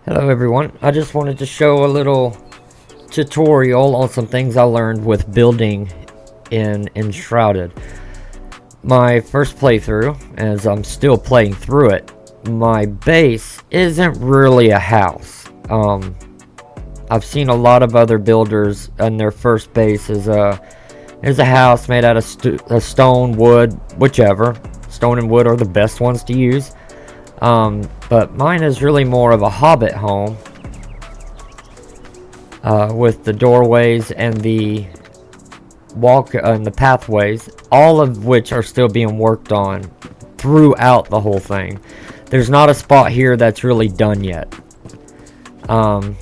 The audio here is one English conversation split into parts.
Hello everyone, I just wanted to show a little tutorial on some things I learned with building in Enshrouded. My first playthrough, as I'm still playing through it, my base isn't really a house. I've seen a lot of other builders and their first base is a house made out of stone, wood, whichever. Stone and wood are the best ones to use. But mine is really more of a hobbit home, with the doorways and the and the pathways, all of which are still being worked on throughout the whole thing. There's not a spot here that's really done yet. But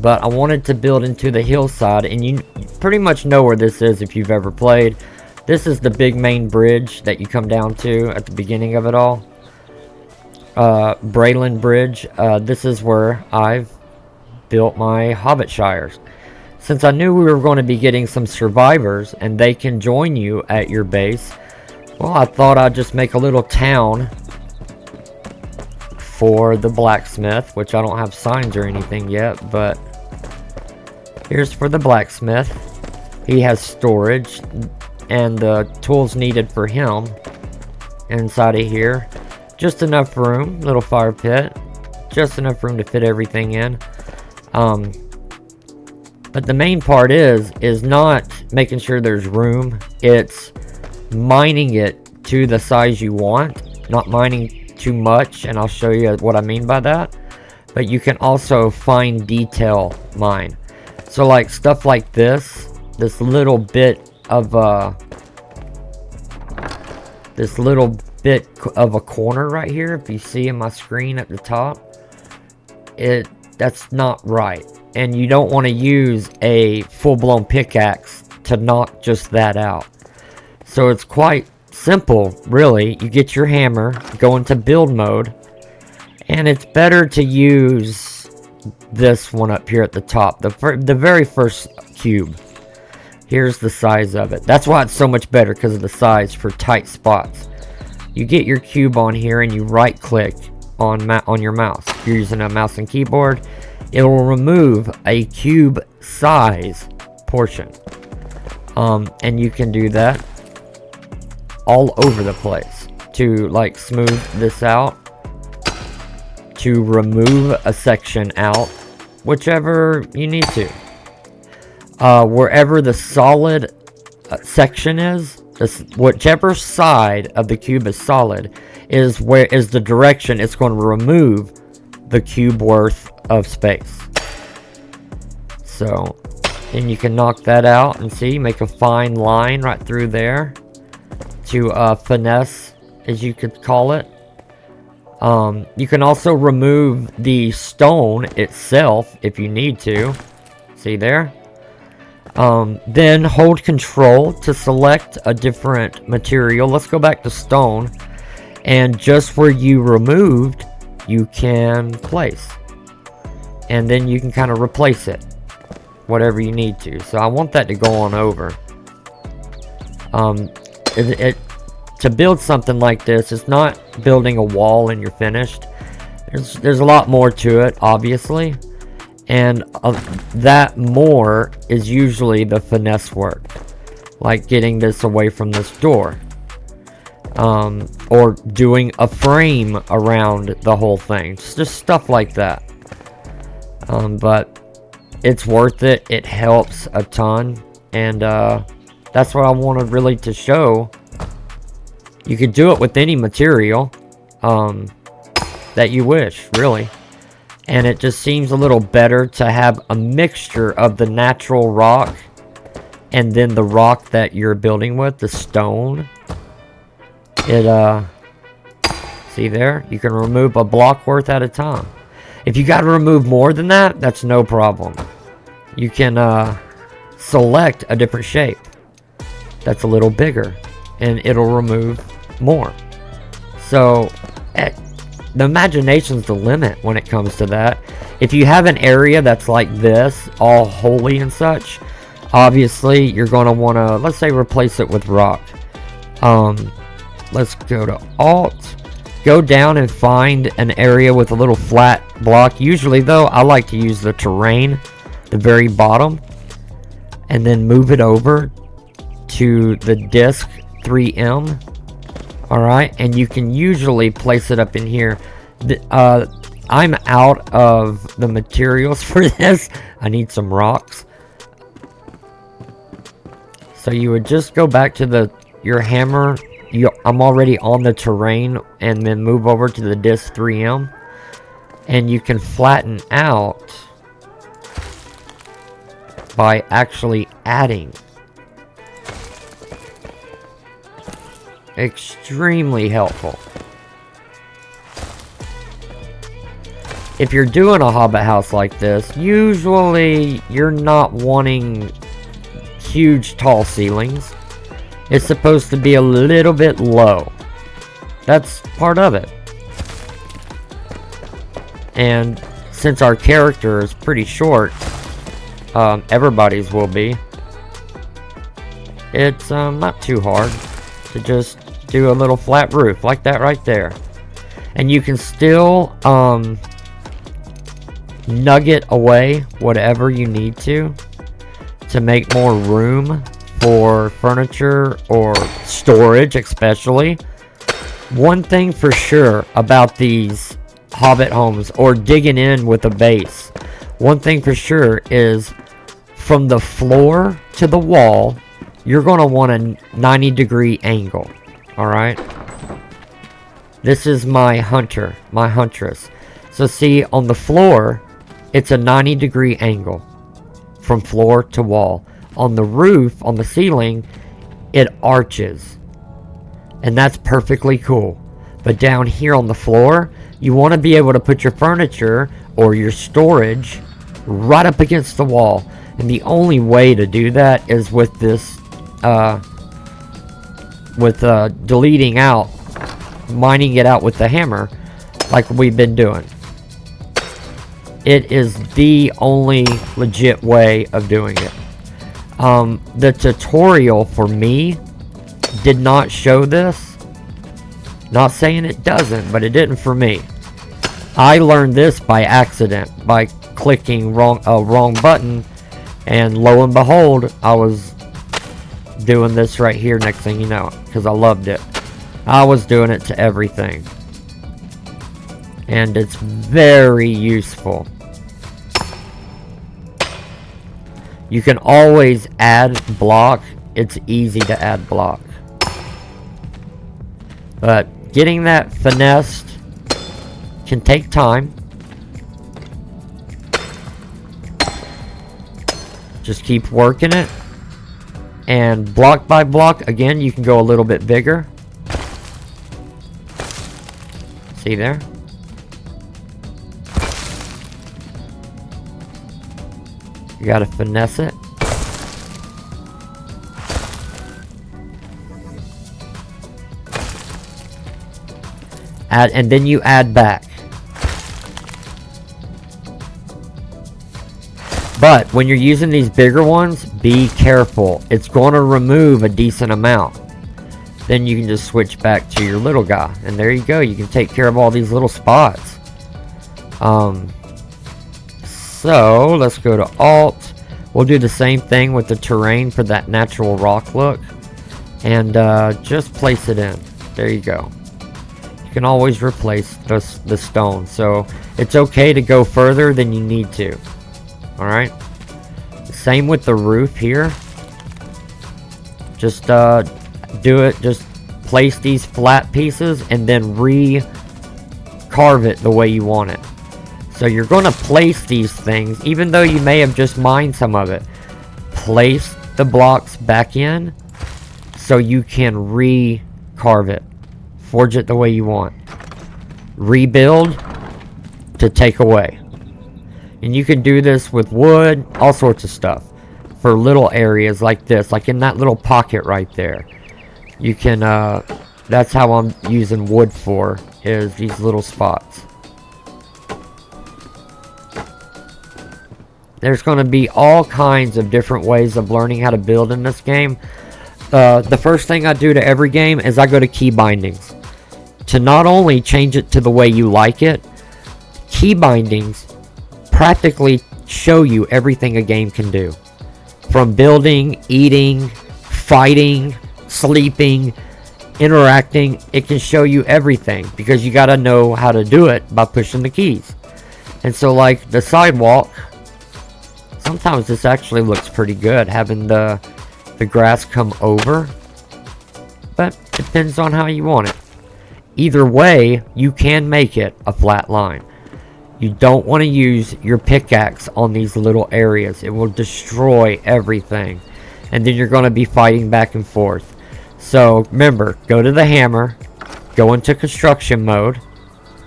I wanted to build into the hillside, and you pretty much know where this is if you've ever played. This is the big main bridge that you come down to at the beginning of it all. Braylon Bridge. This is where I've built my Hobbit Shires. Since I knew we were going to be getting some survivors and they can join you at your base, well, I thought I'd just make a little town for the blacksmith, which I don't have signs or anything yet, but here's for the blacksmith. He has storage and the tools needed for him inside of here. Just enough room, little fire pit, just enough room to fit everything in. But the main part is not making sure there's room. It's mining it to the size you want, not mining too much, and I'll show you what I mean by that. But you can also fine detail mine. So like stuff like this little bit of a corner right here, if you see in my screen at the top, that's not right. And you don't want to use a full-blown pickaxe to knock just that out. So it's quite simple, really. You get your hammer, go into build mode, and it's better to use this one up here at the top, the very first cube. Here's the size of it. That's why it's so much better, because of the size for tight spots. You get your cube on here and you right click on your mouse. If you're using a mouse and keyboard, it will remove a cube size portion. And you can do that all over the place to like smooth this out, to remove a section out, whichever you need to. Wherever the solid section is, whichever side of the cube is solid is the direction it's going to remove the cube worth of space. So, and you can knock that out and see, make a fine line right through there to finesse, as you could call it. You can also remove the stone itself if you need to. See there? Then hold control to select a different material. Let's go back to stone, and just where you removed, you can place, and then you can kind of replace it, whatever you need to. So I want that to go on over. To build something like this, it's not building a wall and you're finished. There's a lot more to it, obviously. And that more is usually the finesse work, like getting this away from this door, or doing a frame around the whole thing, just stuff like that. But it's worth it. It helps a ton, and that's what I wanted really to show. You could do it with any material that you wish, really. And it just seems a little better to have a mixture of the natural rock and then the rock that you're building with, the stone. See there? You can remove a block worth at a time. If you got to remove more than that, that's no problem. You can select a different shape that's a little bigger, and it'll remove more. So, the imagination's the limit when it comes to that. If you have an area that's like this, all holy and such, obviously you're going to want to, let's say, replace it with rock. Let's go to Alt, go down and find an area with a little flat block. Usually though, I like to use the terrain, the very bottom, and then move it over to the disc 3M. Alright, and you can usually place it up in here. I'm out of the materials for this. I need some rocks. So you would just go back to your hammer. I'm already on the terrain, and then move over to the disc 3M, and you can flatten out by actually adding. Extremely helpful. If you're doing a hobbit house like this, usually you're not wanting huge tall ceilings. It's supposed to be a little bit low. That's part of it. And since our character is pretty short, everybody's will be, it's not too hard to just do a little flat roof like that right there. And you can still nugget away whatever you need to make more room for furniture or storage, especially. One thing for sure about these hobbit homes, or digging in with a base, one thing for sure is from the floor to the wall, you're going to want a 90-degree angle. Alright? This is my huntress. So see, on the floor, it's a 90-degree angle from floor to wall. On the roof, on the ceiling, it arches. And that's perfectly cool. But down here on the floor, you want to be able to put your furniture or your storage right up against the wall. And the only way to do that is with this, deleting out, mining it out with the hammer, like we've been doing. It is the only legit way of doing it. The tutorial for me did not show this. Not saying it doesn't, but it didn't for me. I learned this by accident, by clicking wrong button, and lo and behold, I was doing this right here next thing you know, because I loved it. I was doing it to everything. And it's very useful. You can always add block. It's easy to add block. But getting that finessed can take time. Just keep working it. And block by block, again, you can go a little bit bigger. See there? You gotta finesse it. And then you add back. But when you're using these bigger ones, be careful. It's going to remove a decent amount. Then you can just switch back to your little guy. And there you go. You can take care of all these little spots. So let's go to Alt. We'll do the same thing with the terrain for that natural rock look. And just place it in. There you go. You can always replace the stone. So it's okay to go further than you need to. Alright. Same with the roof here. Just do it. Just place these flat pieces and then carve it the way you want it. So you're going to place these things, even though you may have just mined some of it. Place the blocks back in so you can carve it. Forge it the way you want. Rebuild to take away. And you can do this with wood, all sorts of stuff. For little areas like this, like in that little pocket right there. You can, that's how I'm using wood for, is these little spots. There's going to be all kinds of different ways of learning how to build in this game. The first thing I do to every game is I go to key bindings. to not only change it to the way you like it, key bindings practically show you everything a game can do. From building, eating, fighting, sleeping, interacting, it can show you everything because you got to know how to do it by pushing the keys. And so like the sidewalk, sometimes this actually looks pretty good having the grass come over, but depends on how you want it. Either way, you can make it a flat line. You don't want to use your pickaxe on these little areas. It will destroy everything. And then you're going to be fighting back and forth. So remember, go to the hammer, go into construction mode,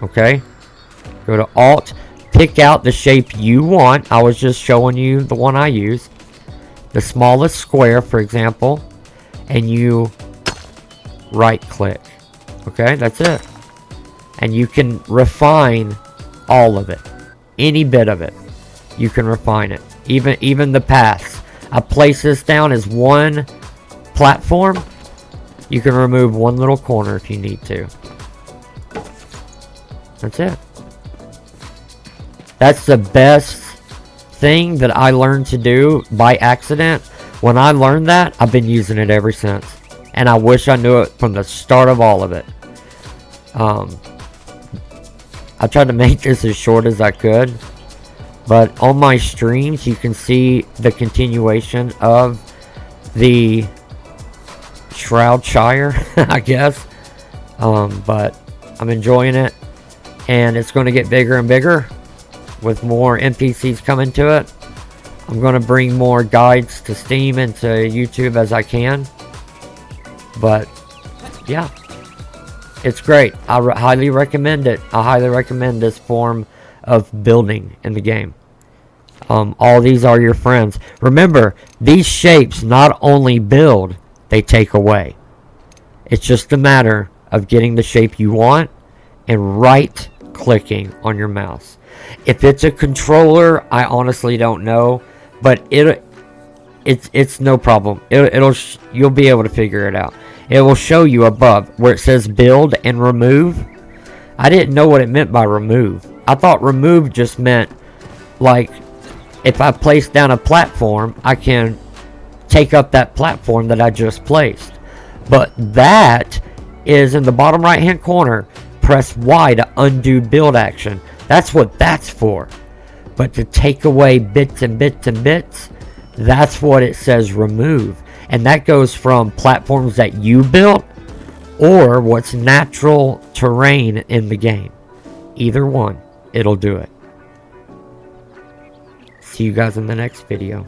okay? Go to Alt, pick out the shape you want. I was just showing you the one I use. The smallest square, for example, and you right click. Okay, that's it. And you can refine all of it. Any bit of it. You can refine it. Even the paths. I place this down as one platform. You can remove one little corner if you need to. That's it. That's the best thing that I learned to do by accident. When I learned that, I've been using it ever since. And I wish I knew it from the start of all of it. I tried to make this as short as I could. But on my streams, you can see the continuation of the Shroud Shire, I guess. But I'm enjoying it. And it's going to get bigger and bigger with more NPCs coming to it. I'm going to bring more guides to Steam and to YouTube as I can. But yeah, it's great. I highly recommend it. I highly recommend this form of building in the game. All these are your friends. Remember, these shapes not only build, they take away. It's just a matter of getting the shape you want and right clicking on your mouse. If it's a controller, I honestly don't know, but it's no problem. You'll be able to figure it out. It will show you above where it says build and remove. I didn't know what it meant by remove. I thought remove just meant like if I place down a platform, I can take up that platform that I just placed. But that is in the bottom right hand corner. Press Y to undo build action. That's what that's for. But to take away bits and bits and bits, that's what it says remove. And that goes from platforms that you built or what's natural terrain in the game. Either one, it'll do it. See you guys in the next video.